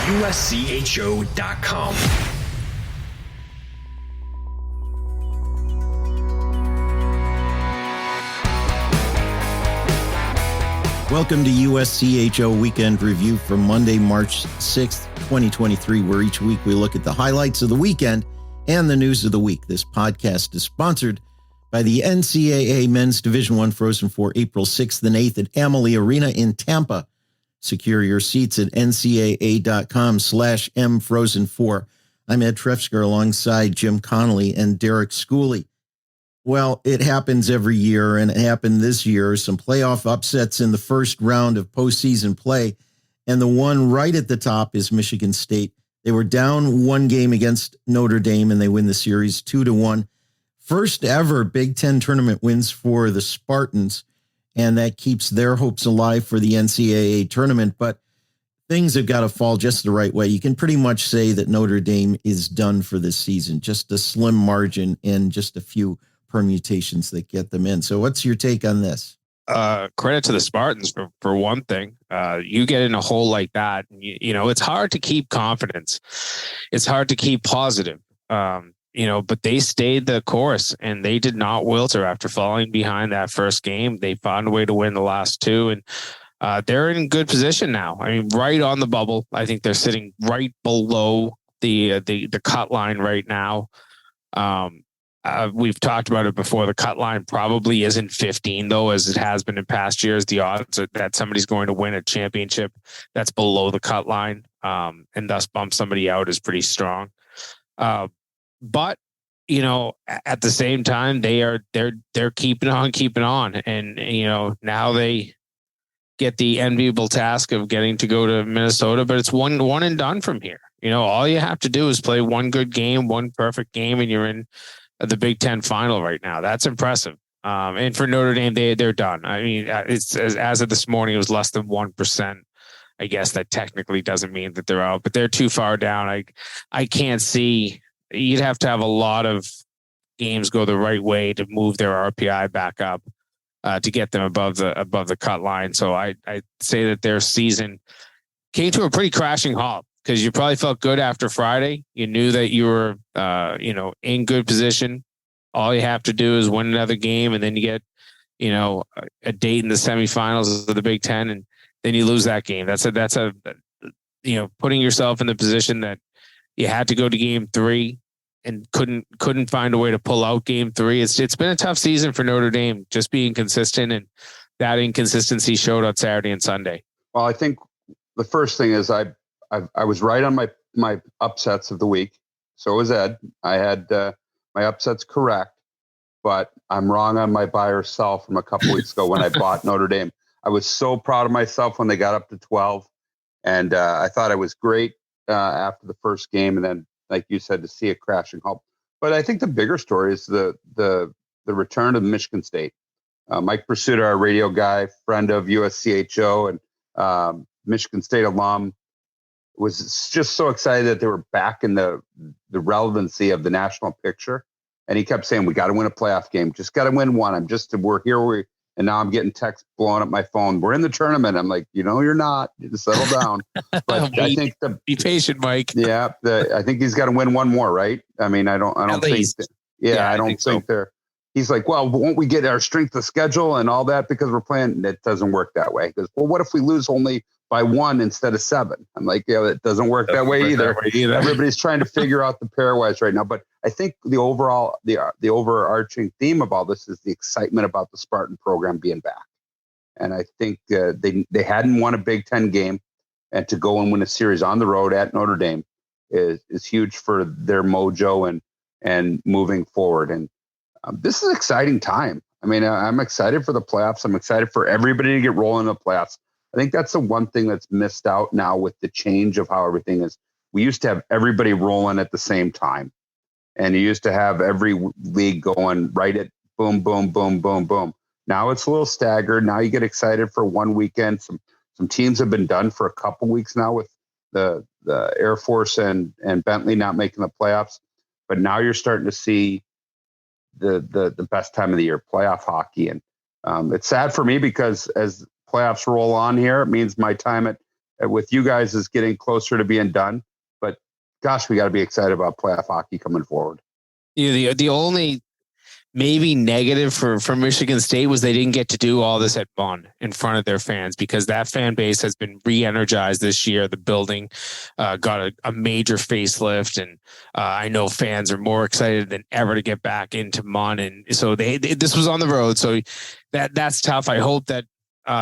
USCHO.com. Welcome to USCHO Weekend Review for Monday, March 6th, 2023, where each week we look at the highlights of the weekend and the news of the week. This podcast is sponsored by the NCAA Men's Division I Frozen Four, April 6th and 8th at Amalie Arena in Tampa. Secure your seats at ncaa.com/mfrozen4. I'm Ed Trefzger alongside Jim Connelly and Derek Schooley. Well, it happens every year, and it happened this year. Some playoff upsets in the first round of postseason play, and the one right at the top is Michigan State. They were down one game against Notre Dame, and they win the series 2-1. First ever Big Ten tournament wins for the Spartans, and that keeps their hopes alive for the NCAA tournament. But things have got to fall just the right way. You can pretty much say that Notre Dame is done for this season, just a slim margin and just a few permutations that get them in. So what's your take on this? Credit to the Spartans for one thing. You get in a hole like that, you know, it's hard to keep confidence. It's hard to keep positive, but they stayed the course and they did not wilter after falling behind that first game. They found a way to win the last two, and they're in good position now. I mean, right on the bubble. I think they're sitting right below the cut line right now. We've talked about it before. The cut line probably isn't 15, though, as it has been in past years. The odds that somebody's going to win a championship that's below the cut line and thus bump somebody out is pretty strong. But at the same time, they're keeping on, and now they get the enviable task of getting to go to Minnesota. But it's one and done from here. All you have to do is play one good game, one perfect game, and you're in the Big Ten final right now. That's impressive. And for Notre Dame, they're done. I mean, it's as of this morning, it was less than 1%. I guess that technically doesn't mean that they're out, but they're too far down. I can't see. You'd have to have a lot of games go the right way to move their RPI back up to get them above the cut line. So I say that their season came to a pretty crashing halt, because you probably felt good after Friday. You knew that you were, in good position. All you have to do is win another game, and then you get, a date in the semifinals of the Big Ten, and then you lose that game. That's putting yourself in the position that you had to go to game 3 and couldn't find a way to pull out game 3. It's been a tough season for Notre Dame, just being consistent, and that inconsistency showed on Saturday and Sunday. Well, I think the first thing is I was right on my upsets of the week. So was Ed. I had my upsets correct, but I'm wrong on my buy or sell from a couple weeks ago when I bought Notre Dame. I was so proud of myself when they got up to 12, and I thought I was great after the first game, and then, like you said, to see a crashing halt. But I think the bigger story is the return of Michigan State. Mike Pursuta, our radio guy, friend of USCHO and Michigan State alum, was just so excited that they were back in the relevancy of the national picture. And he kept saying, we got to win a playoff game. Just got to win one. We're here. And now I'm getting texts blowing up my phone. We're in the tournament. I'm like, you're not. You just settle down. But I think be patient, Mike. Yeah. I think he's got to win one more, right? I mean, I don't think. I don't think they're. He's like, well, won't we get our strength of schedule and all that because we're playing? It doesn't work that way. He goes, well, what if we lose only by 1 instead of 7? I'm like, yeah, it doesn't work that way either. Everybody's trying to figure out the pairwise right now. But I think the overarching theme of all this is the excitement about the Spartan program being back. And I think they hadn't won a Big Ten game, and to go and win a series on the road at Notre Dame is huge for their mojo and moving forward. And this is an exciting time. I mean, I'm excited for the playoffs. I'm excited for everybody to get rolling in the playoffs. I think that's the one thing that's missed out now with the change of how everything is. We used to have everybody rolling at the same time, and you used to have every league going right at boom, boom, boom, boom, boom. Now it's a little staggered. Now you get excited for one weekend. Some teams have been done for a couple weeks now with the Air Force and Bentley not making the playoffs. But now you're starting to see the best time of the year, playoff hockey. And it's sad for me because as playoffs roll on here, it means my time at with you guys is getting closer to being done. But gosh, we got to be excited about playoff hockey coming forward. Yeah, the only maybe negative for Michigan State was they didn't get to do all this at Bonn in front of their fans, because that fan base has been re-energized this year. The building got a major facelift, and I know fans are more excited than ever to get back into Bonn. And so this was on the road, so that's tough. I hope that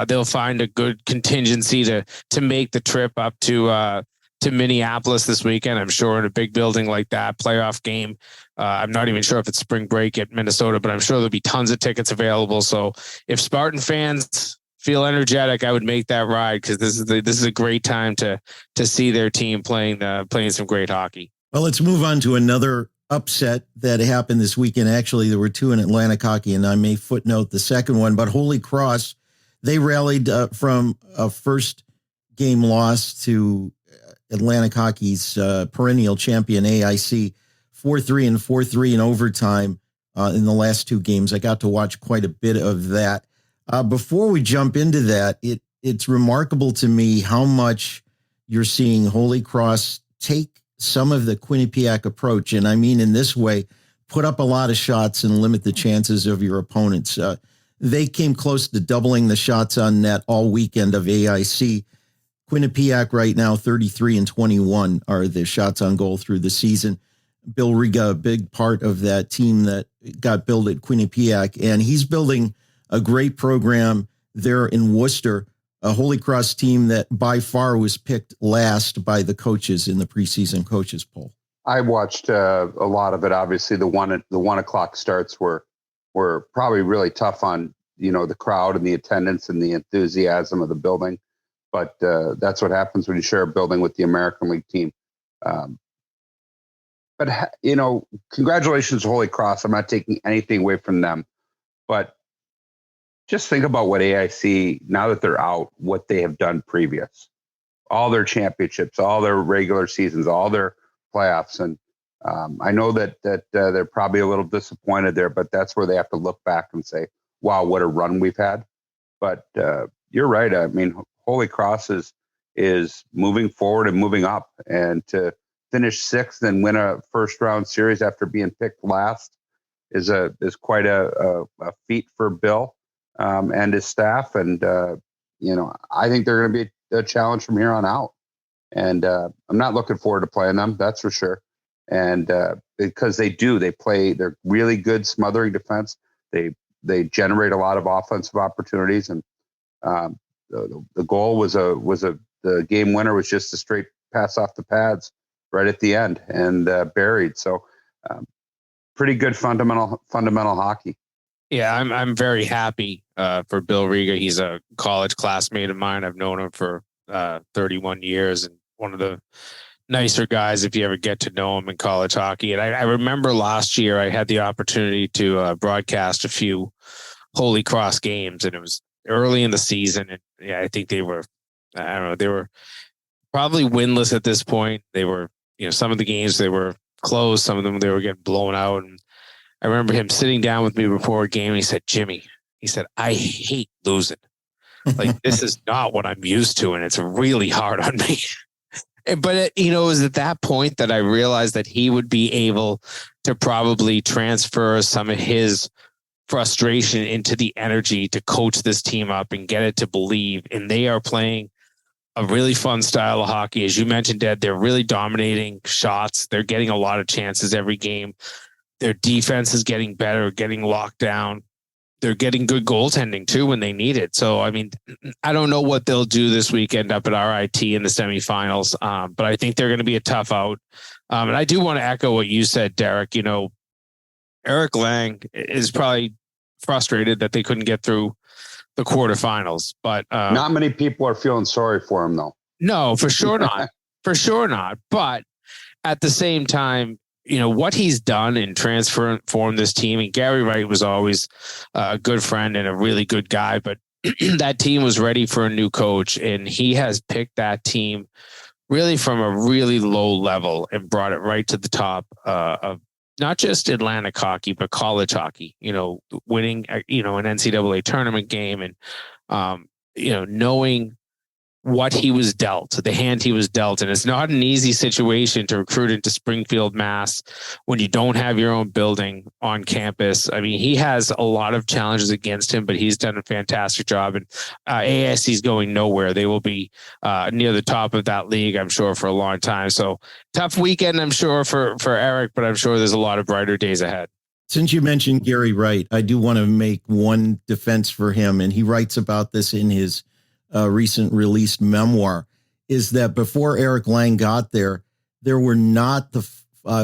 they'll find a good contingency to make the trip up to Minneapolis this weekend. I'm sure in a big building like that, playoff game. I'm not even sure if it's spring break at Minnesota, but I'm sure there'll be tons of tickets available. So if Spartan fans feel energetic, I would make that ride, because this is a great time to see their team playing some great hockey. Well, let's move on to another upset that happened this weekend. Actually, there were two in Atlantic hockey, and I may footnote the second one, but Holy Cross, they rallied from a first game loss to Atlantic hockey's perennial champion AIC, 4-3 and 4-3 in overtime in the last two games. I got to watch quite a bit of that. Before we jump into that, it's remarkable to me how much you're seeing Holy Cross take some of the Quinnipiac approach. And I mean, in this way, put up a lot of shots and limit the chances of your opponents. They came close to doubling the shots on net all weekend of AIC. Quinnipiac right now, 33 and 21 are the shots on goal through the season. Bill Riga, a big part of that team that got built at Quinnipiac, and he's building a great program there in Worcester, a Holy Cross team that by far was picked last by the coaches in the preseason coaches poll. I watched a lot of it. Obviously, the 1 o'clock starts were probably really tough on the crowd and the attendance and the enthusiasm of the building. But that's what happens when you share a building with the American League team. But congratulations to Holy Cross. I'm not taking anything away from them, but just think about what AIC, now that they're out, what they have done previous, all their championships, all their regular seasons, all their playoffs. And I know that they're probably a little disappointed there, but that's where they have to look back and say, wow, what a run we've had. But you're right. I mean, Holy Cross is moving forward and moving up, and to finish sixth and win a first round series after being picked last is quite a feat for Bill and his staff. And I think they're going to be a challenge from here on out. And I'm not looking forward to playing them, that's for sure. And because they're really good smothering defense. They generate a lot of offensive opportunities, and the goal was the game winner was just a straight pass off the pads right at the end and buried. So pretty good fundamental hockey. Yeah, I'm very happy for Bill Riga. He's a college classmate of mine. I've known him for 31 years, and one of the nicer guys if you ever get to know him in college hockey. And I remember last year I had the opportunity to broadcast a few Holy Cross games, and it was early in the season. And yeah, I think they were probably winless at this point. They were, some of the games they were close, some of them they were getting blown out. And I remember him sitting down with me before a game, and he said, Jimmy, I hate losing. Like, this is not what I'm used to, and it's really hard on me. But it was at that point that I realized that he would be able to probably transfer some of his frustration into the energy to coach this team up and get it to believe. And they are playing a really fun style of hockey. As you mentioned, Ed, they're really dominating shots. They're getting a lot of chances every game. Their defense is getting better, getting locked down. They're getting good goaltending too when they need it. So, I mean, I don't know what they'll do this weekend up at RIT in the semifinals, but I think they're going to be a tough out. And I do want to echo what you said, Derek. Eric Lang is probably frustrated that they couldn't get through the quarterfinals, but not many people are feeling sorry for him, though. No, for sure not. For sure not. But at the same time, what he's done in transform this team, and Gary Wright was always a good friend and a really good guy, but that team was ready for a new coach, and he has picked that team really from a really low level and brought it right to the top of not just Atlantic hockey, but college hockey, winning, an NCAA tournament game, and, knowing what he was dealt, the hand he was dealt. And it's not an easy situation to recruit into Springfield, Mass, when you don't have your own building on campus. I mean, he has a lot of challenges against him, but he's done a fantastic job. And AIC is going nowhere. They will be near the top of that league, I'm sure, for a long time. So tough weekend, I'm sure, for Eric, but I'm sure there's a lot of brighter days ahead. Since you mentioned Gary Wright, I do want to make one defense for him, and he writes about this in his recent released memoir, is that before Eric Lang got there were not the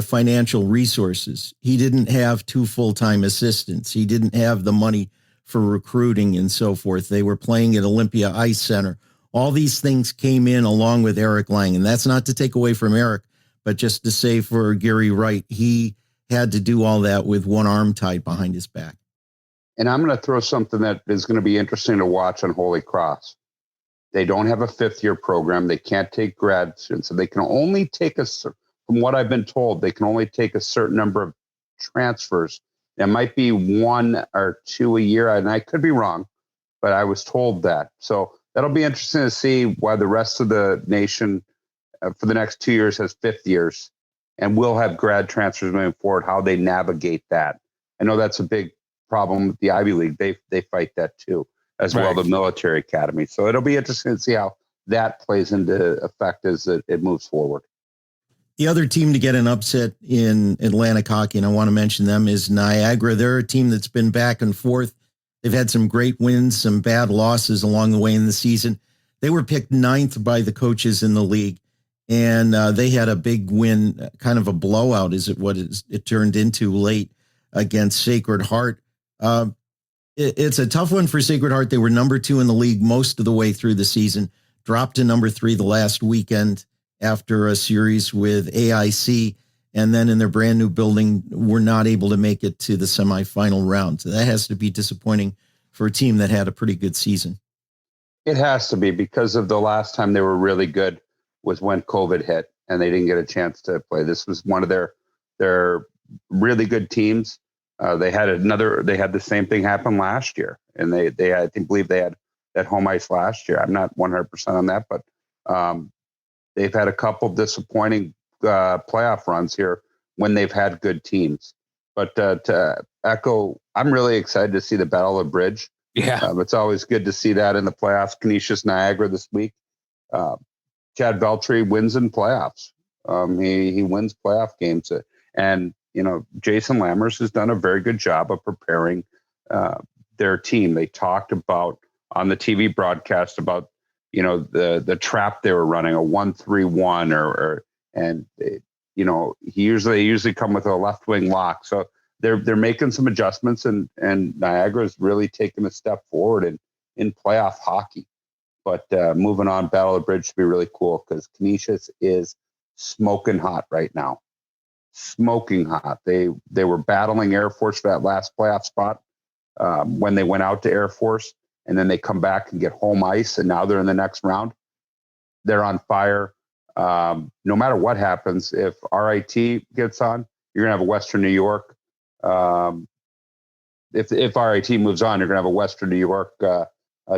financial resources. He didn't have 2 full-time assistants. He didn't have the money for recruiting and so forth. They were playing at Olympia Ice Center. All these things came in along with Eric Lang, and that's not to take away from Eric, but just to say for Gary Wright, he had to do all that with one arm tied behind his back. And I'm going to throw something that is going to be interesting to watch on Holy Cross. They don't have a 5th-year program. They can't take grad students. So they can only take from what I've been told, they can only take a certain number of transfers. There might be 1 or 2 a year, and I could be wrong, but I was told that. So that'll be interesting to see why the rest of the nation for the next 2 years has 5th years, and we'll have grad transfers moving forward, how they navigate that. I know that's a big problem with the Ivy League. They fight that too, as well, the military academy. So it'll be interesting to see how that plays into effect as it moves forward. The other team to get an upset in Atlantic hockey, and I want to mention them, is Niagara. They're a team that's been back and forth. They've had some great wins, some bad losses along the way in the season. They were picked 9th by the coaches in the league, and they had a big win, kind of a blowout is what it turned into late against Sacred Heart. It's a tough one for Sacred Heart. They were number 2 in the league most of the way through the season, dropped to number 3 the last weekend after a series with AIC, and then in their brand new building were not able to make it to the semifinal round. So that has to be disappointing for a team that had a pretty good season. It has to be, because of the last time they were really good was when COVID hit and they didn't get a chance to play. This was one of their really good teams. They had the same thing happen last year, and they believe they had that home ice last year. I'm not 100% on that, but they've had a couple disappointing playoff runs here when they've had good teams. But to echo, I'm really excited to see the Battle of the Bridge. Yeah, it's always good to see that in the playoffs. Canisius Niagara this week. Chad Beltry wins in playoffs. He wins playoff games, and Jason Lammers has done a very good job of preparing their team. They talked about on the TV broadcast about the trap they were running, a 1-3-1, he usually come with a left wing lock. So they're making some adjustments, and Niagara is really taking a step forward in playoff hockey. But moving on, Battle of the Bridge should be really cool, because Canisius is smoking hot right now. Smoking hot. They were battling Air Force for that last playoff spot when they went out to Air Force, and then they come back and get home ice, and now they're in the next round. They're on fire. No matter what happens, if RIT gets on, you're gonna have a Western New York. If RIT moves on, you're gonna have a Western New York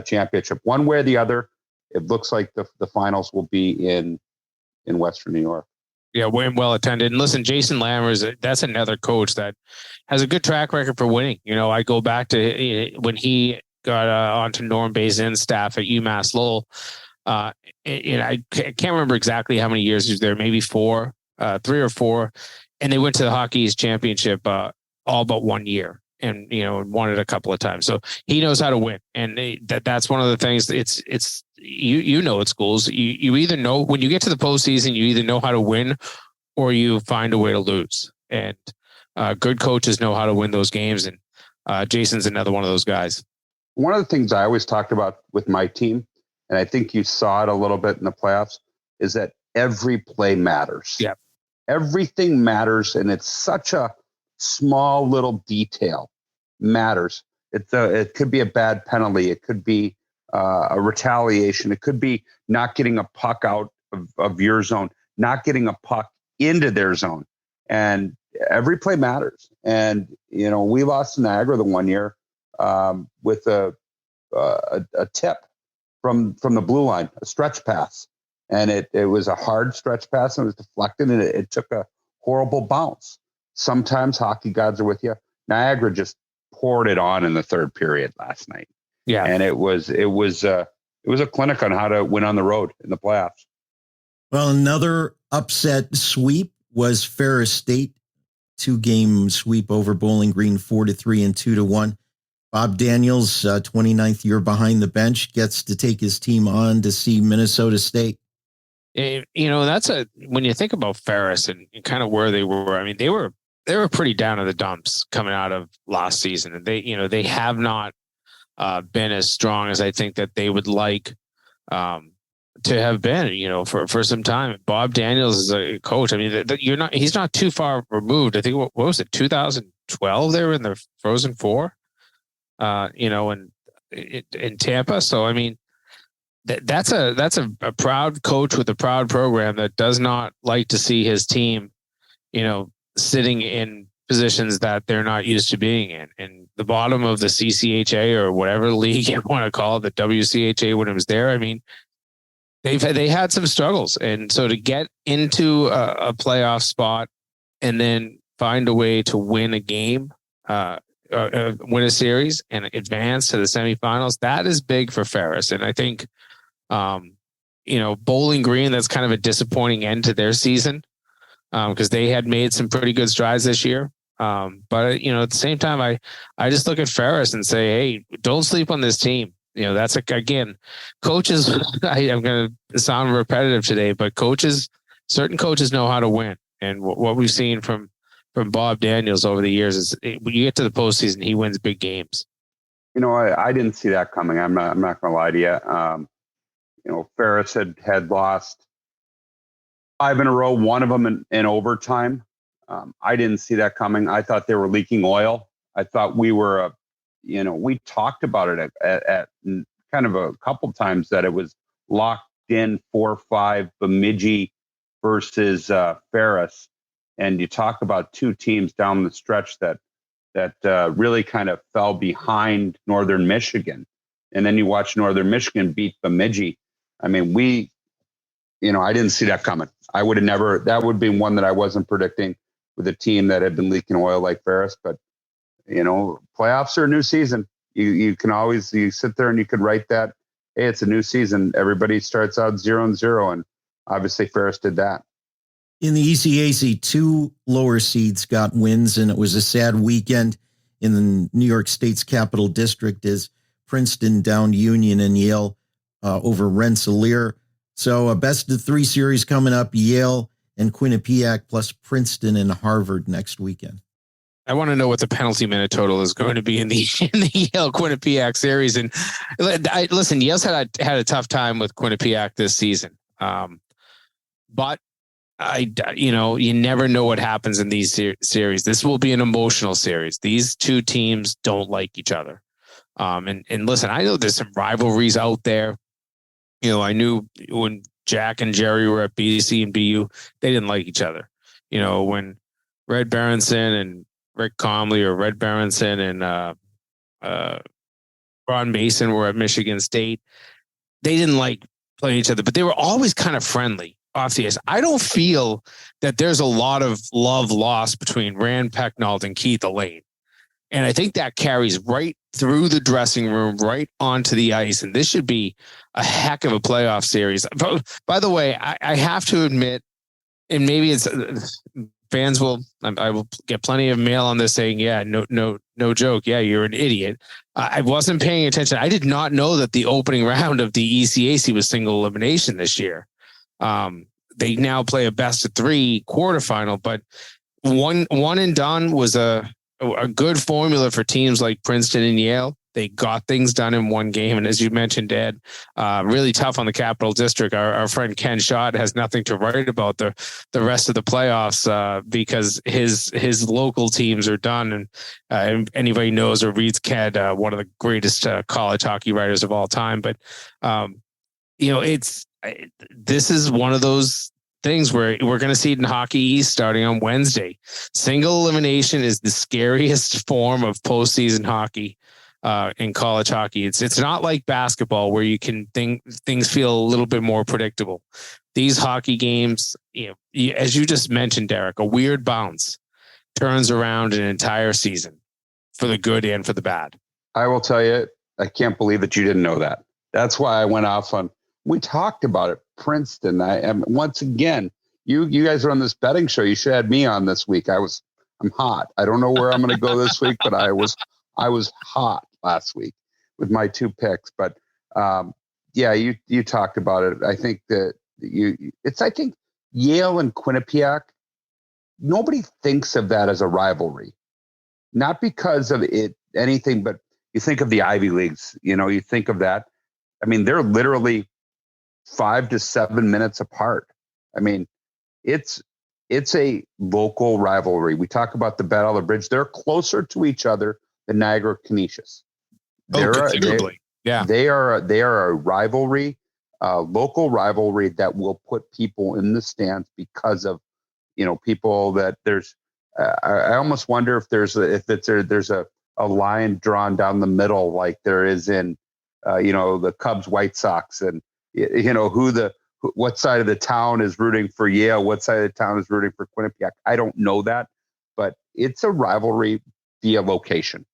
championship. One way or the other, it looks like the finals will be in Western New York. Yeah, well attended. And listen, Jason Lammers, that's another coach that has a good track record for winning. I go back to when he got onto Norm Bazin's staff at UMass Lowell. And I can't remember exactly how many years he was there, maybe 3 or 4. And they went to the Hockey East Championship all but 1 year, and won it a couple of times. So he knows how to win, and that's one of the things. It's at schools, you either know when you get to the postseason, you either know how to win or you find a way to lose. And good coaches know how to win those games, and Jason's another one of those guys. One of the things I always talked about with my team, and I think you saw it a little bit in the playoffs, is that every play matters. Yeah, everything matters, and it's such a small little detail matters. It could be a bad penalty. It could be a retaliation. It could be not getting a puck out of your zone, not getting a puck into their zone. And every play matters. And, we lost to Niagara the one year with a tip from the blue line, a stretch pass. And it was a hard stretch pass and it was deflected and it took a horrible bounce. Sometimes hockey gods are with you. Niagara just poured it on in the third period last night. Yeah. And it was a clinic on how to win on the road in the playoffs. Well, another upset sweep was Ferris State, 2-game sweep over Bowling Green, 4-3 and 2-1. Bob Daniels, 29th year behind the bench, gets to take his team on to see Minnesota State. That's when you think about Ferris and kind of where they were. I mean, they were pretty down in the dumps coming out of last season, and they have not been as strong as I think that they would like to have been, for some time. Bob Daniels is a coach. I mean, he's not too far removed. I think what was it, 2012? They were in the Frozen Four, in Tampa. So I mean, that's a proud coach with a proud program that does not like to see his team, sitting in positions that they're not used to being in. And the bottom of the CCHA or whatever league you want to call it, the WCHA when it was there, I mean, they had some struggles. And so to get into a playoff spot and then find a way to win a game, win a series and advance to the semifinals, that is big for Ferris. And I think, Bowling Green, that's kind of a disappointing end to their season because they had made some pretty good strides this year. But at the same time, I just look at Ferris and say, hey, don't sleep on this team. That's again, coaches. I'm going to sound repetitive today, but certain coaches know how to win. And what we've seen from Bob Daniels over the years is when you get to the postseason, he wins big games. I didn't see that coming. I'm not going to lie to you. Ferris had lost 5 in a row, one of them in overtime. I didn't see that coming. I thought they were leaking oil. I thought we were, we talked about it at kind of a couple times that it was locked in 4-5 Bemidji versus Ferris. And you talk about two teams down the stretch that really kind of fell behind Northern Michigan. And then you watch Northern Michigan beat Bemidji. I mean, I didn't see that coming. I would have never, that would be one that I wasn't predicting with a team that had been leaking oil like Ferris. But, playoffs are a new season. You can always, you sit there and you could write that, hey, it's a new season. Everybody starts out 0-0. And obviously Ferris did that. In the ECAC, 2 lower seeds got wins, and it was a sad weekend in the New York State's Capital District as Princeton downed Union and Yale over Rensselaer. So a best-of-3 series coming up, Yale and Quinnipiac plus Princeton and Harvard next weekend. I want to know what the penalty minute total is going to be in the Yale Quinnipiac series. And listen, Yale's had a tough time with Quinnipiac this season, but you never know what happens in these series. This will be an emotional series. These two teams don't like each other. And listen, I know there's some rivalries out there. I knew when Jack and Jerry were at BC and BU, they didn't like each other. When Red Berenson and Rick Comley or Red Berenson and Ron Mason were at Michigan State, they didn't like playing each other, but they were always kind of friendly off the ice. I don't feel that there's a lot of love lost between Rand Pecknold and Keith Elaine. And I think that carries right through the dressing room, right onto the ice. And this should be a heck of a playoff series. By the way, I have to admit, and maybe it's fans I will get plenty of mail on this saying, yeah, no joke. Yeah, you're an idiot. I wasn't paying attention. I did not know that the opening round of the ECAC was single elimination this year. They now play a best of 3 quarterfinal, but one and done was a good formula for teams like Princeton and Yale. They got things done in one game. And as you mentioned, Ed, really tough on the Capital District. Our friend Ken Schott has nothing to write about the rest of the playoffs because his local teams are done. And anybody knows or reads Ken, one of the greatest college hockey writers of all time. But, this is one of those things where we're going to see it in Hockey East starting on Wednesday. Single elimination is the scariest form of postseason hockey. in college hockey. It's not like basketball where you can things feel a little bit more predictable. These hockey games, as you just mentioned, Derek, a weird bounce turns around an entire season for the good and for the bad. I will tell you, I can't believe that you didn't know that. That's why I went off on. We talked about it, Princeton. I am once again. You guys are on this betting show. You should have had me on this week. I'm hot. I don't know where I'm going to go this week, but I was hot last week with my 2 picks. But yeah, you talked about it. I think that I think Yale and Quinnipiac. Nobody thinks of that as a rivalry, not because of it anything, but you think of the Ivy Leagues. You think of that. I mean, they're literally 5 to 7 minutes apart. I mean, it's a local rivalry. We talk about the Battle of the Bridge. They're closer to each other than Niagara Canisius. Considerably. Yeah. They are a rivalry, local rivalry that will put people in the stands because of, people that there's, I almost wonder if there's a line drawn down the middle, like there is in, the Cubs, White Sox, and what side of the town is rooting for Yale, what side of the town is rooting for Quinnipiac. I don't know that, but it's a rivalry via location.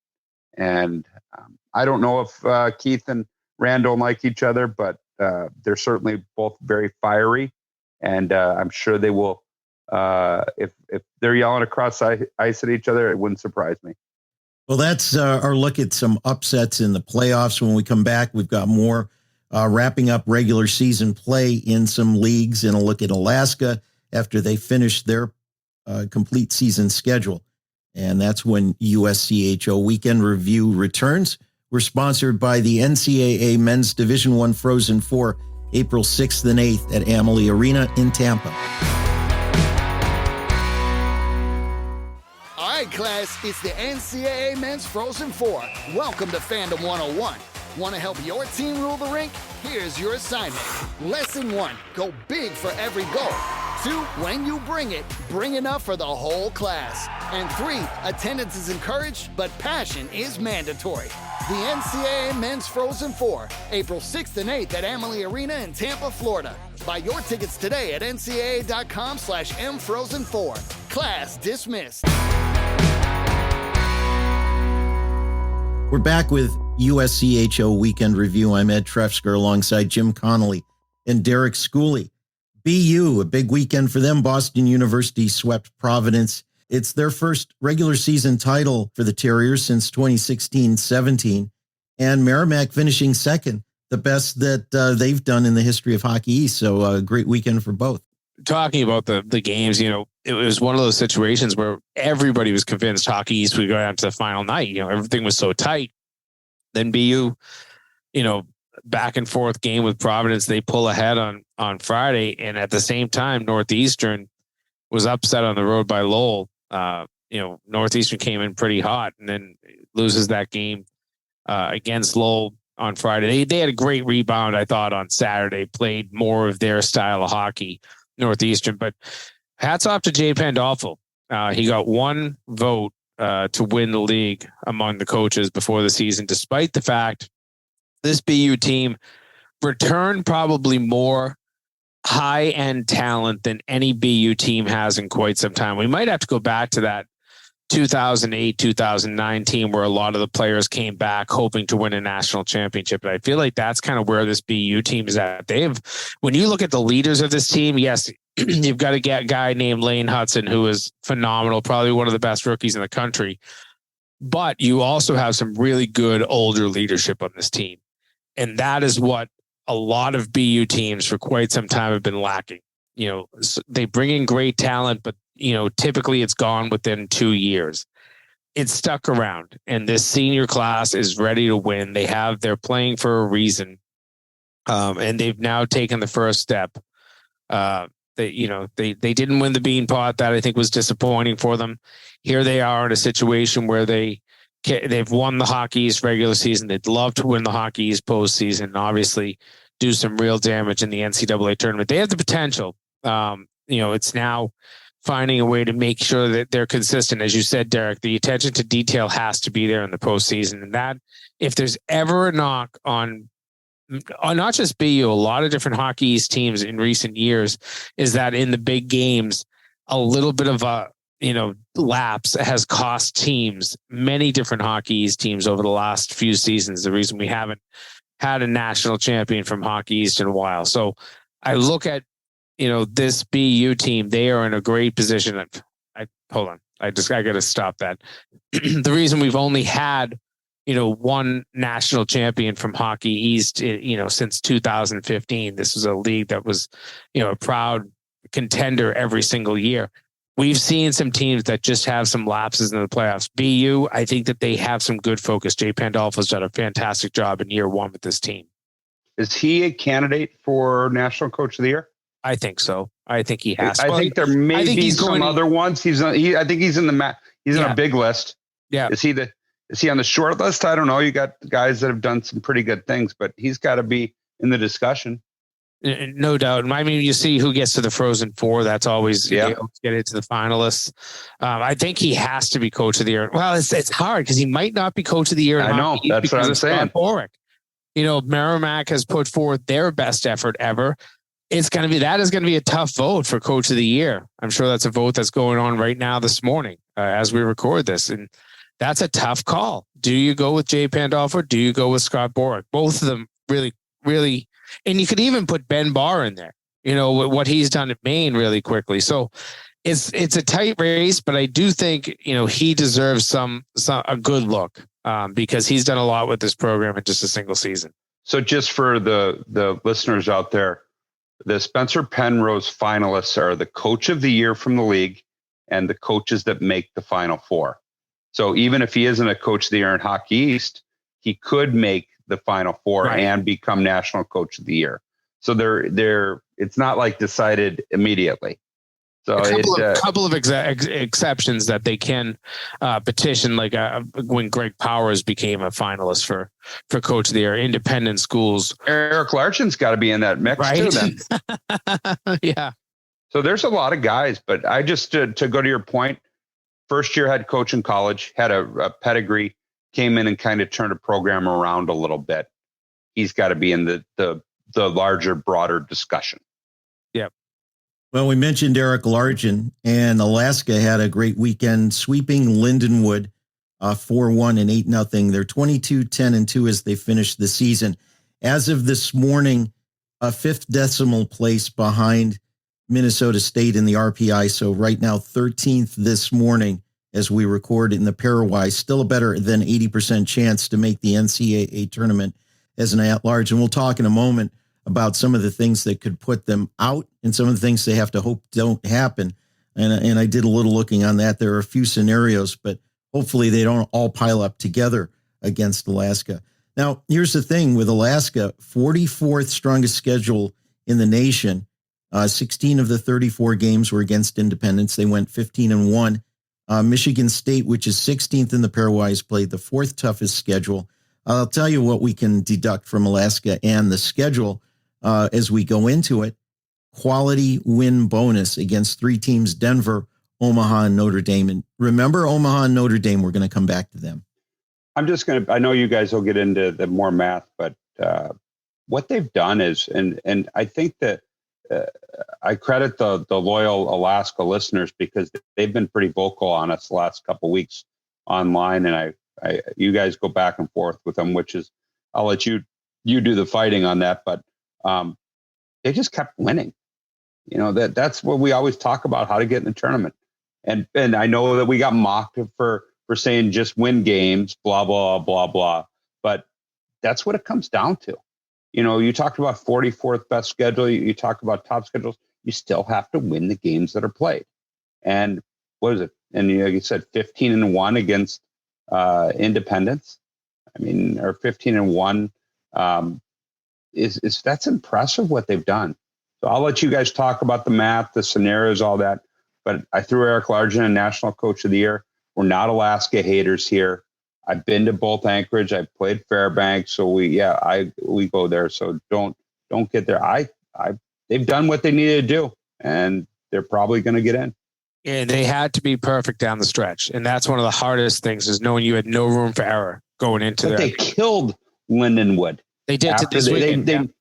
And I don't know if Keith and Randall like each other, but they're certainly both very fiery. And I'm sure they will, if they're yelling across ice at each other, it wouldn't surprise me. Well, that's our look at some upsets in the playoffs. When we come back, we've got more wrapping up regular season play in some leagues, and a look at Alaska after they finish their complete season schedule. And that's when USCHO Weekend Review returns. We're sponsored by the NCAA Men's Division I Frozen Four, April 6th and 8th at Amalie Arena in Tampa. All right, class, it's the NCAA Men's Frozen Four. Welcome to Fandom 101. Want to help your team rule the rink? Here's your assignment. Lesson 1, go big for every goal. 2, when you bring it, bring enough for the whole class. And 3, attendance is encouraged, but passion is mandatory. The NCAA Men's Frozen Four, April 6th and 8th at Amalie Arena in Tampa, Florida. Buy your tickets today at ncaa.com/mfrozen4. Class dismissed. We're back with USCHO Weekend Review. I'm Ed Trefzger alongside Jim Connelly and Derek Schooley. BU, a big weekend for them. Boston University swept Providence. It's their first regular season title for the Terriers since 2016-17. And Merrimack finishing second, the best that they've done in the history of Hockey East. So a great weekend for both. Talking about the games, it was one of those situations where everybody was convinced Hockey East would go down to the final night. Everything was so tight. Then BU, back and forth game with Providence, they pull ahead on Friday. And at the same time, Northeastern was upset on the road by Lowell. Northeastern came in pretty hot and then loses that game against Lowell on Friday. They had a great rebound, I thought, on Saturday, played more of their style of hockey, Northeastern. But hats off to Jay Pandolfo. He got one vote to win the league among the coaches before the season, despite the fact this BU team returned probably more high-end talent than any BU team has in quite some time. We might have to go back to that 2008-2009 team where a lot of the players came back hoping to win a national championship. And I feel like that's kind of where this BU team is at. When you look at the leaders of this team, yes, you've got a guy named Lane Hudson, who is phenomenal, probably one of the best rookies in the country. But you also have some really good older leadership on this team. And that is what a lot of BU teams for quite some time have been lacking. They bring in great talent, but typically it's gone within 2 years. It's stuck around, and this senior class is ready to win. They're playing for a reason. And they've now taken the first step. They didn't win the Bean Pot. That I think was disappointing for them. Here they are in a situation where they've won the Hockey East regular season. They'd love to win the Hockey East postseason and obviously do some real damage in the NCAA tournament. They have the potential. It's now finding a way to make sure that they're consistent. As you said, Derek, the attention to detail has to be there in the postseason. And that, if there's ever a knock on not just BU, a lot of different Hockey East teams in recent years, is that in the big games, a little bit of a, lapse has cost teams, many different Hockey East teams over the last few seasons. The reason we haven't had a national champion from Hockey East in a while. So I look at, this BU team, they are in a great position. Hold on. I got to stop that. The reason we've only had, one national champion from Hockey East, since 2015, this was a league that was, a proud contender every single year. We've seen some teams that just have some lapses in the playoffs. BU, I think that they have some good focus. Jay Pandolfo's done a fantastic job in year one with this team. Is he a candidate for National Coach of the Year? I think so. I think he has. I think there may be some other ones. I think he's in he's in a big list. Yeah. Is he on the short list? I don't know. You got guys that have done some pretty good things, but he's got to be in the discussion. No doubt. I mean, you see who gets to the Frozen Four. That's always get into the finalists. I think he has to be Coach of the Year. Well, it's hard because he might not be Coach of the Year. I know. That's what I'm saying. Merrimack has put forth their best effort ever. That is going to be a tough vote for Coach of the Year. I'm sure that's a vote that's going on right now this morning as we record this. And that's a tough call. Do you go with Jay Pandolfo? Do you go with Scott Borick? Both of them really, really. And you could even put Ben Barr in there, what he's done at Maine really quickly. So it's a tight race, but I do think, he deserves a good look because he's done a lot with this program in just a single season. So just for the listeners out there, the Spencer Penrose finalists are the Coach of the Year from the league and the coaches that make the Final Four. So even if he isn't a Coach of the Year in Hockey East, he could make the Final Four and become National Coach of the Year. So it's not like decided immediately. So a couple of exceptions that they can petition, like when Greg Powers became a finalist for Coach of the Year. Independent schools. Eric Larchen's got to be in that mix too. Then, yeah. So there's a lot of guys, but I just to go to your point, first year head coach in college, had a pedigree, came in and kind of turned a program around a little bit. He's got to be in the larger, broader discussion. Yep. Well, we mentioned Eric Largen, and Alaska had a great weekend sweeping Lindenwood 4-1 and 8-0. They're 22-10-2 as they finish the season. As of this morning, a fifth decimal place behind Minnesota State in the RPI. So right now, 13th this morning as we record in the pairwise, still a better than 80% chance to make the NCAA tournament as an at-large. And we'll talk in a moment about some of the things that could put them out and some of the things they have to hope don't happen. And I did a little looking on that. There are a few scenarios, but hopefully they don't all pile up together against Alaska. Now, here's the thing with Alaska, 44th strongest schedule in the nation. 16 of the 34 games were against independents. They went 15-1. Michigan State, which is 16th in the pairwise, played the fourth toughest schedule. I'll tell you what we can deduct from Alaska and the schedule as we go into it. Quality win bonus against three teams, Denver, Omaha, and Notre Dame. And remember, Omaha and Notre Dame, we're going to come back to them. I know you guys will get into the more math, but what they've done is, and I think that I credit the loyal Alaska listeners because they've been pretty vocal on us the last couple of weeks online. And you guys go back and forth with them, which is, I'll let you do the fighting on that. But they just kept winning. That's what we always talk about, how to get in the tournament. And I know that we got mocked for saying just win games, blah, blah, blah, blah. But that's what it comes down to. You talked about 44th best schedule. You talk about top schedules. You still have to win the games that are played. And what is it? And you said 15-1 against independents. I mean, or 15-1 is that's impressive what they've done. So I'll let you guys talk about the math, the scenarios, all that. But I threw Eric Largen in National Coach of the Year. We're not Alaska haters here. I've been to both Anchorage. I played Fairbanks, so we go there. So don't get there. They've done what they needed to do, and they're probably going to get in. And they had to be perfect down the stretch. And that's one of the hardest things, is knowing you had no room for error going into that. They killed Lindenwood. They did.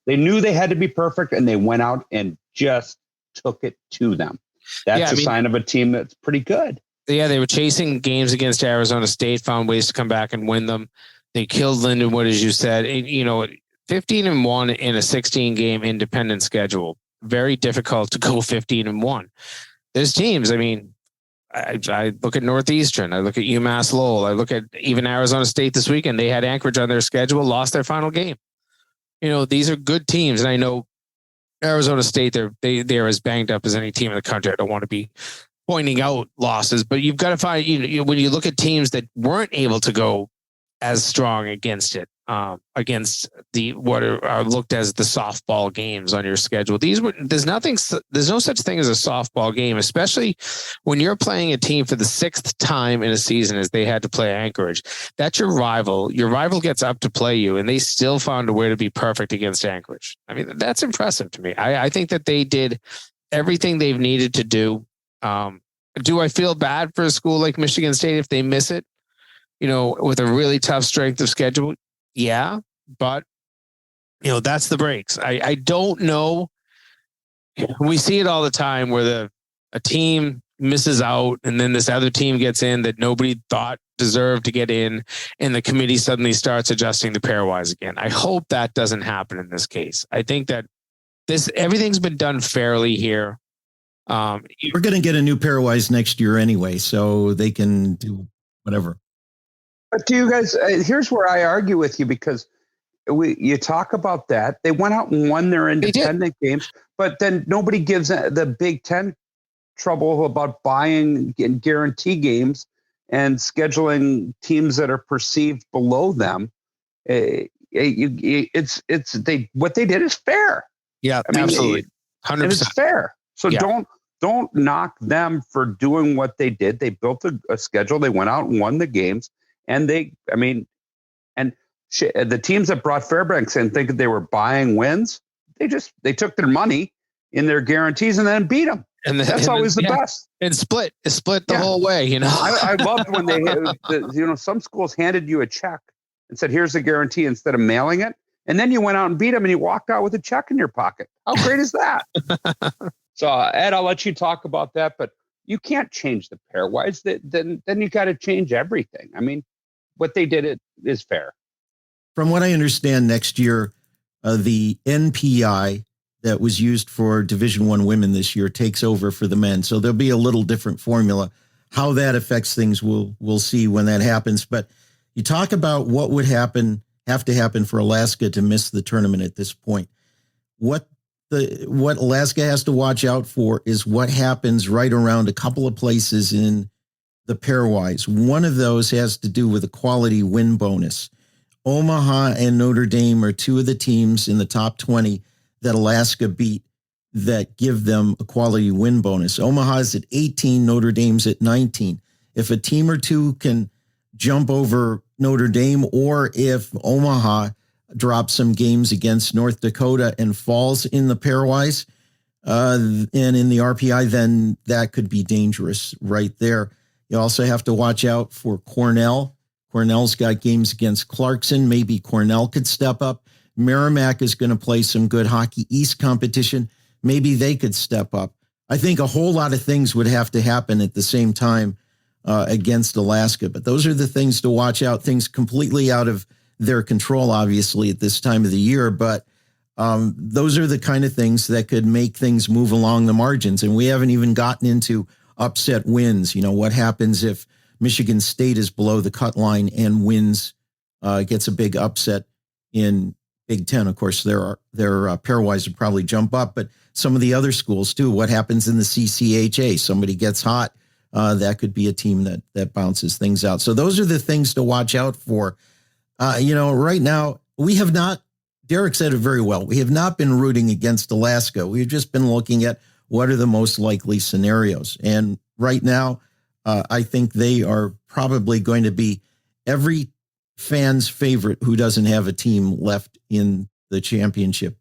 They knew they had to be perfect, and they went out and just took it to them. That's a sign of a team that's pretty good. Yeah, they were chasing games against Arizona State, found ways to come back and win them. They killed Lindenwood, as you said. And, 15-1 in a 16-game independent schedule. Very difficult to go 15-1. There's teams. I mean, I look at Northeastern. I look at UMass Lowell. I look at even Arizona State this weekend. They had Anchorage on their schedule, lost their final game. These are good teams, and I know Arizona State, they're as banged up as any team in the country. I don't want to be pointing out losses, but you've got to find, when you look at teams that weren't able to go as strong against it, against what are looked as the softball games on your schedule. There's no such thing as a softball game, especially when you're playing a team for the 6th time in a season, as they had to play Anchorage. That's your rival. Your rival gets up to play you, and they still found a way to be perfect against Anchorage. I mean, that's impressive to me. I think that they did everything they've needed to do. Do I feel bad for a school like Michigan State if they miss it? With a really tough strength of schedule. Yeah, but that's the breaks. I don't know. We see it all the time where a team misses out, and then this other team gets in that nobody thought deserved to get in, and the committee suddenly starts adjusting the pairwise again. I hope that doesn't happen in this case. I think that everything's been done fairly here. We're going to get a new pairwise next year anyway, so they can do whatever. But do you guys, here's where I argue with you, because you talk about that. They went out and won their independent games, but then nobody gives the Big Ten trouble about buying and guarantee games and scheduling teams that are perceived below them. What they did is fair. Yeah, absolutely. 100%. It's fair. So don't knock them for doing what they did. They built a schedule. They went out and won the games. And the teams that brought Fairbanks in thinking they were buying wins, they took their money in their guarantees and then beat them. And that's always the best. And split the whole way. I loved when they, some schools handed you a check and said, "Here's the guarantee," instead of mailing it, and then you went out and beat them, and you walked out with a check in your pocket. How great is that? So, Ed, I'll let you talk about that, but you can't change the pairwise. Then you got to change everything. I mean, what they did is fair. From what I understand, next year, the NPI that was used for Division I women this year takes over for the men. So there'll be a little different formula. How that affects things, we'll see when that happens. But you talk about what would have to happen for Alaska to miss the tournament at this point. What Alaska has to watch out for is what happens right around a couple of places in the pairwise. One of those has to do with a quality win bonus. Omaha and Notre Dame are two of the teams in the top 20 that Alaska beat that give them a quality win bonus. Omaha's at 18, Notre Dame's at 19. If a team or two can jump over Notre Dame, or if Omaha drops some games against North Dakota and falls in the pairwise and in the RPI, then that could be dangerous right there. You also have to watch out for Cornell. Cornell's got games against Clarkson. Maybe Cornell could step up. Merrimack is going to play some good Hockey East competition. Maybe they could step up. I think a whole lot of things would have to happen at the same time against Alaska. But those are the things to watch out. Things completely out of their control, obviously, at this time of the year. But those are the kind of things that could make things move along the margins. And we haven't even gotten into upset wins. What happens if Michigan State is below the cut line and wins, gets a big upset in Big Ten? Of course, their pairwise would probably jump up, but some of the other schools too. What happens in the CCHA? Somebody gets hot. That could be a team that bounces things out. So those are the things to watch out for. Right now, we have not, Derek said it very well, we have not been rooting against Alaska. We've just been looking at what are the most likely scenarios. And right now, I think they are probably going to be every fan's favorite who doesn't have a team left in the championship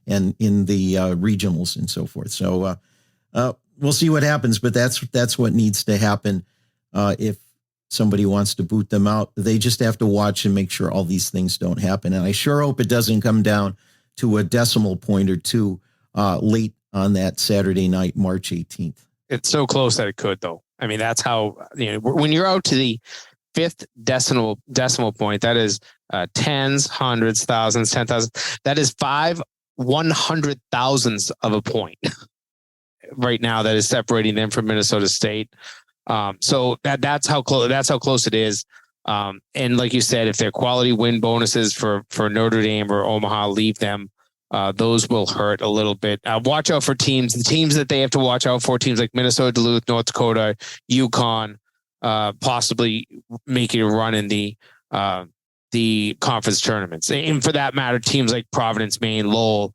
and in the regionals and so forth. So we'll see what happens, but that's what needs to happen. If somebody wants to boot them out, they just have to watch and make sure all these things don't happen. And I sure hope it doesn't come down to a decimal point or two late on that Saturday night, March 18th. It's so close that it could, though. I mean, that's how, when you're out to the fifth decimal point, that is tens, hundreds, thousands, 10,000. That is 5 100,000ths of a point right now that is separating them from Minnesota State. So that's how close it is. And like you said, if their quality win bonuses for Notre Dame or Omaha leave them, those will hurt a little bit. Watch out for the teams that they have to watch out for, teams like Minnesota, Duluth, North Dakota, UConn, possibly making a run in the conference tournaments. And for that matter, teams like Providence, Maine, Lowell,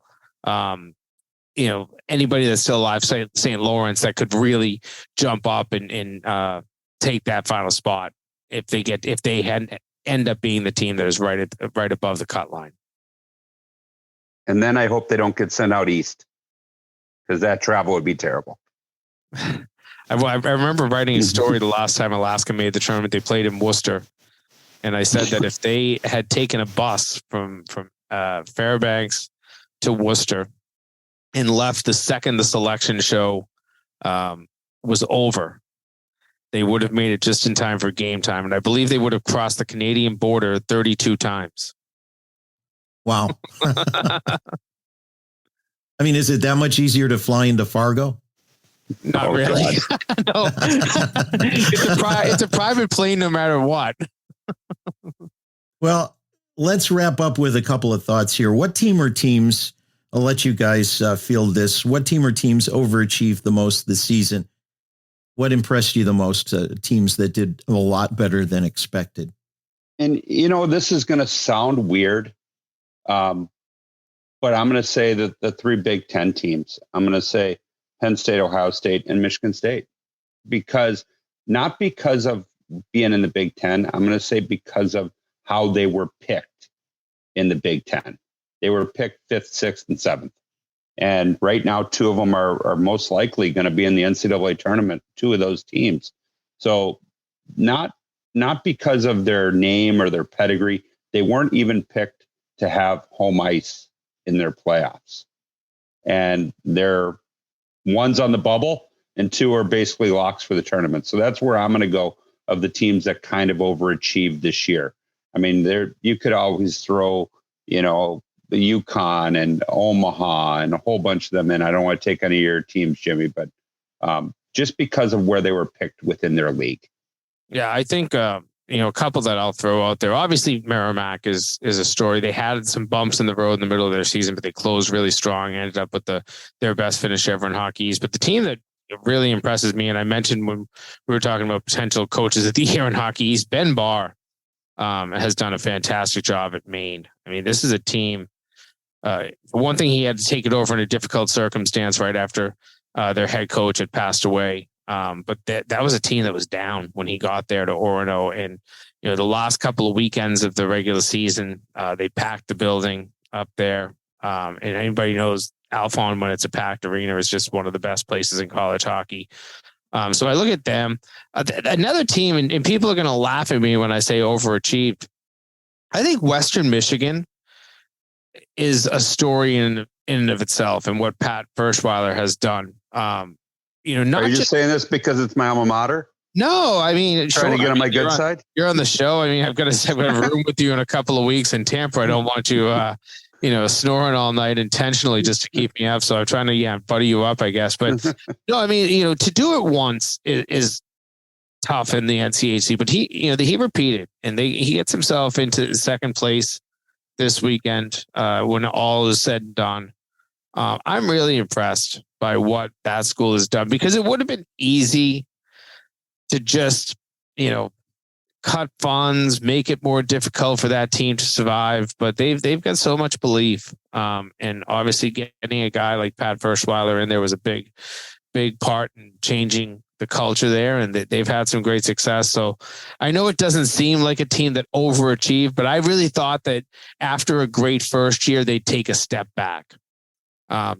anybody that's still alive, St. Lawrence, that could really jump up and take that final spot if they end up being the team that is right above the cut line. And then I hope they don't get sent out east, because that travel would be terrible. I remember writing a story the last time Alaska made the tournament. They played in Worcester, and I said that if they had taken a bus from Fairbanks to Worcester and left the second the selection show was over, they would have made it just in time for game time. And I believe they would have crossed the Canadian border 32 times. Wow. I mean, is it that much easier to fly into Fargo? Not really. No. It's a private plane no matter what. Well, let's wrap up with a couple of thoughts here. What team or teams, I'll let you guys field this. What team or teams overachieved the most this season? What impressed you the most? Teams that did a lot better than expected. And, this is going to sound weird. But I'm going to say that the 3 Big Ten teams, I'm going to say Penn State, Ohio State, and Michigan State, not because of being in the Big Ten. I'm going to say because of how they were picked in the Big Ten. They were picked 5th, 6th, and 7th. And right now, 2 of them are most likely going to be in the NCAA tournament, 2 of those teams. So not because of their name or their pedigree. They weren't even picked to have home ice in their playoffs. And they're one's on the bubble and 2 are basically locks for the tournament. So that's where I'm going to go of the teams that kind of overachieved this year. I mean, you could always throw, the UConn and Omaha and a whole bunch of them in. I don't want to take any of your teams, Jimmy, but just because of where they were picked within their league. Yeah, I think, a couple that I'll throw out there. Obviously, Merrimack is a story. They had some bumps in the road in the middle of their season, but they closed really strong, ended up with their best finish ever in Hockey East. But the team that really impresses me, and I mentioned when we were talking about potential coaches of the year in Hockey East, Ben Barr has done a fantastic job at Maine. I mean, this is a team. For one thing, he had to take it over in a difficult circumstance right after their head coach had passed away. But that was a team that was down when he got there to Orono, and the last couple of weekends of the regular season, they packed the building up there. And anybody knows Alphon, when it's a packed arena, is just one of the best places in college hockey. So I look at them. Another team, and people are going to laugh at me when I say overachieved. I think Western Michigan is a story in and of itself, and what Pat Ferschweiler has done. Not Are you just saying this because it's my alma mater? No, I mean, trying to get on my good side. You're on the show. I mean, I've got a room with you in a couple of weeks in Tampa. I don't want you, snoring all night intentionally just to keep me up. So I'm trying to, buddy you up, I guess. But no, I mean, to do it once is tough in the NCHC. But he repeated, and he gets himself into second place this weekend when all is said and done. I'm really impressed by what that school has done, because it would have been easy to just, cut funds, make it more difficult for that team to survive. But they've got so much belief. And obviously getting a guy like Pat Ferschweiler in there was a big part in changing the culture there. And they've had some great success. So I know it doesn't seem like a team that overachieved, but I really thought that after a great first year, they'd take a step back.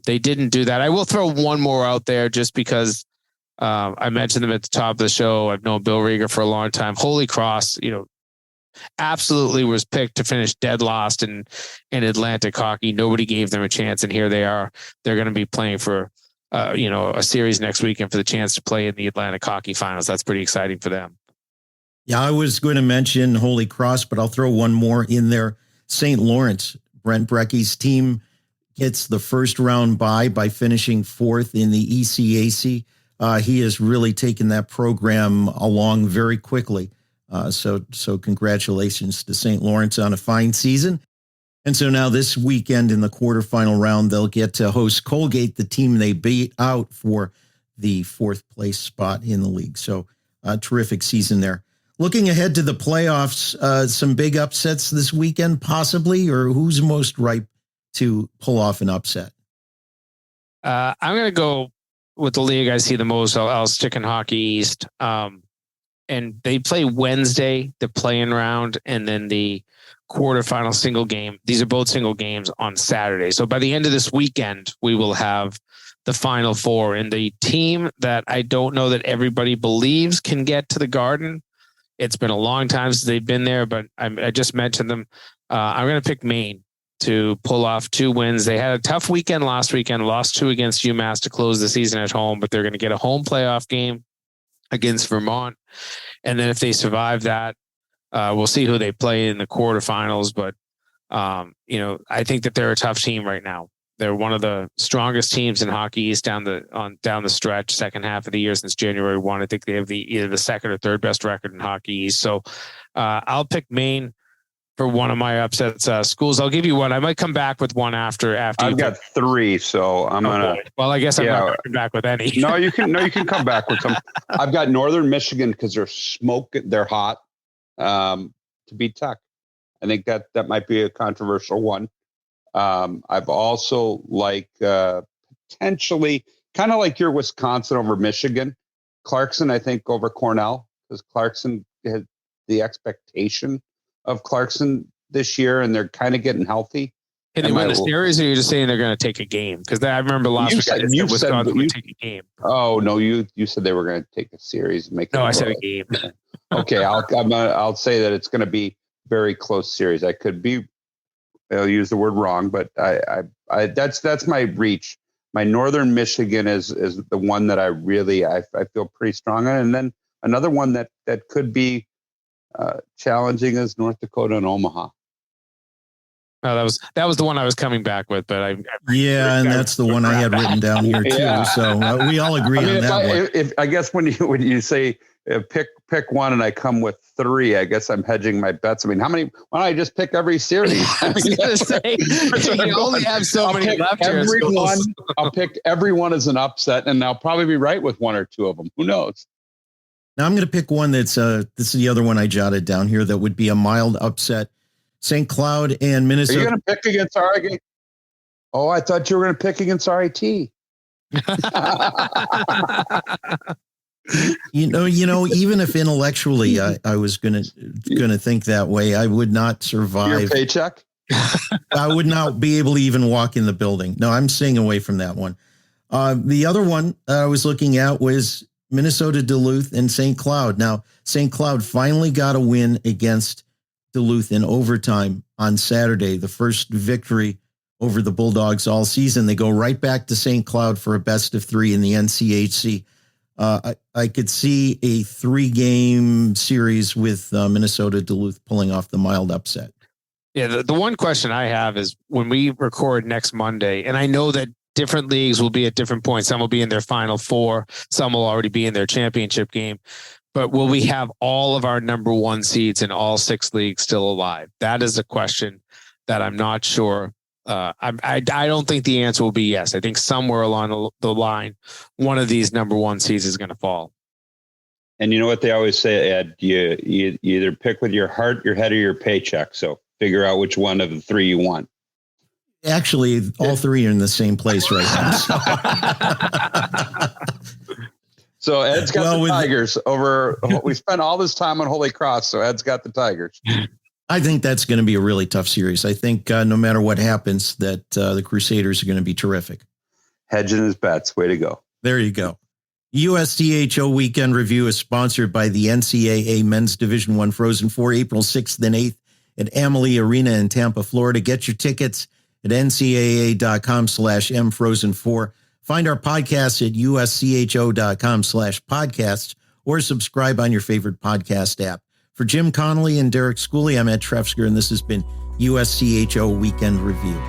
They didn't do that. I will throw one more out there just because I mentioned them at the top of the show. I've known Bill Rieger for a long time. Holy Cross, absolutely was picked to finish dead last in Atlantic hockey. Nobody gave them a chance, and here they are. They're going to be playing for a series next weekend for the chance to play in the Atlantic Hockey Finals. That's pretty exciting for them. Yeah, I was going to mention Holy Cross, but I'll throw one more in there. St. Lawrence, Brent Brecky's team gets the first round bye by finishing fourth in the ECAC. He has really taken that program along very quickly. So congratulations to St. Lawrence on a fine season. And so now this weekend in the quarterfinal round, they'll get to host Colgate, the team they beat out for the fourth place spot in the league. So a terrific season there. Looking ahead to the playoffs, some big upsets this weekend, possibly, or who's most ripe to pull off an upset? I'm going to go with the league I see the most. I'll stick in Hockey East. And they play Wednesday, the play-in round, and then the quarterfinal single game. These are both single games on Saturday. So by the end of this weekend, we will have the Final Four. And the team that I don't know that everybody believes can get to the Garden, it's been a long time since they've been there, but I just mentioned them. I'm going to pick Maine to pull off 2 wins. They had a tough weekend last weekend, lost 2 against UMass to close the season at home, but they're going to get a home playoff game against Vermont. And then if they survive that, we'll see who they play in the quarterfinals. But, I think that they're a tough team right now. They're one of the strongest teams in Hockey East down the stretch, second half of the year since January 1. I think they have either the second or third best record in Hockey East. So I'll pick Maine for one of my upsets. Schools, I'll give you one. I might come back with one after. I've got 3, so I'm gonna. Well, I guess I'm not going to come back with any. No, you can come back with some. I've got Northern Michigan because they're hot to beat Tech. I think that might be a controversial one. I've also potentially kind of like your Wisconsin over Michigan, Clarkson, I think over Cornell, because Clarkson had the expectation of Clarkson this year, and they're kind of getting healthy. Can they win the series, or you're just saying they're going to take a game? Because I remember last week Wisconsin would take a game. Oh no, you said they were going to take a series. I said a game. Okay, I'll say that it's going to be very close series. I could be. I'll use the word wrong, but I that's my reach. My Northern Michigan is the one that I feel pretty strong on, and then another one that could be challenging is North Dakota and Omaha. Oh, that was the one I was coming back with, but and that's the one I had written down here too. Yeah. So we all agree on that one. I guess when you say pick one and I come with 3, I guess I'm hedging my bets. I mean, why don't I just pick every series? I was going to say, you only have so many left here. I'll pick every one as an upset, and I'll probably be right with 1 or 2 of them. Who knows? Now I'm going to pick one that's this is the other one I jotted down here that would be a mild upset. St. Cloud and Minnesota. Are you going to pick against RIT? Oh, I thought you were going to pick against RIT. Even if intellectually I was going to think that way, I would not survive. Your paycheck? I would not be able to even walk in the building. No, I'm staying away from that one. The other one I was looking at was Minnesota, Duluth, and St. Cloud. Now, St. Cloud finally got a win against Duluth in overtime on Saturday, the first victory over the Bulldogs all season. They go right back to St. Cloud for a best of 3 in the NCHC. I could see a 3-game series with Minnesota, Duluth pulling off the mild upset. Yeah, the one question I have is when we record next Monday, and I know that different leagues will be at different points. Some will be in their Final Four. Some will already be in their championship game. But will we have all of our number 1 seeds in all 6 leagues still alive? That is a question that I'm not sure. I don't think the answer will be yes. I think somewhere along the line, one of these number 1 seeds is going to fall. And you know what they always say, Ed? You either pick with your heart, your head, or your paycheck. So figure out which one of the 3 you want. Actually, all 3 are in the same place right now. So Ed's got the Tigers over. We spent all this time on Holy Cross, so Ed's got the Tigers. I think that's going to be a really tough series. I think no matter what happens, that the Crusaders are going to be terrific. Hedging his bets. Way to go. There you go. USCHO Weekend Review is sponsored by the NCAA Men's Division I Frozen Four, April 6th and 8th at Amalie Arena in Tampa, Florida. Get your tickets at ncaa.com/mfrozen4. Find our podcasts at uscho.com/podcasts or subscribe on your favorite podcast app. For Jim Connelly and Derek Schooley, I'm Ed Trefzger, and this has been USCHO Weekend Review.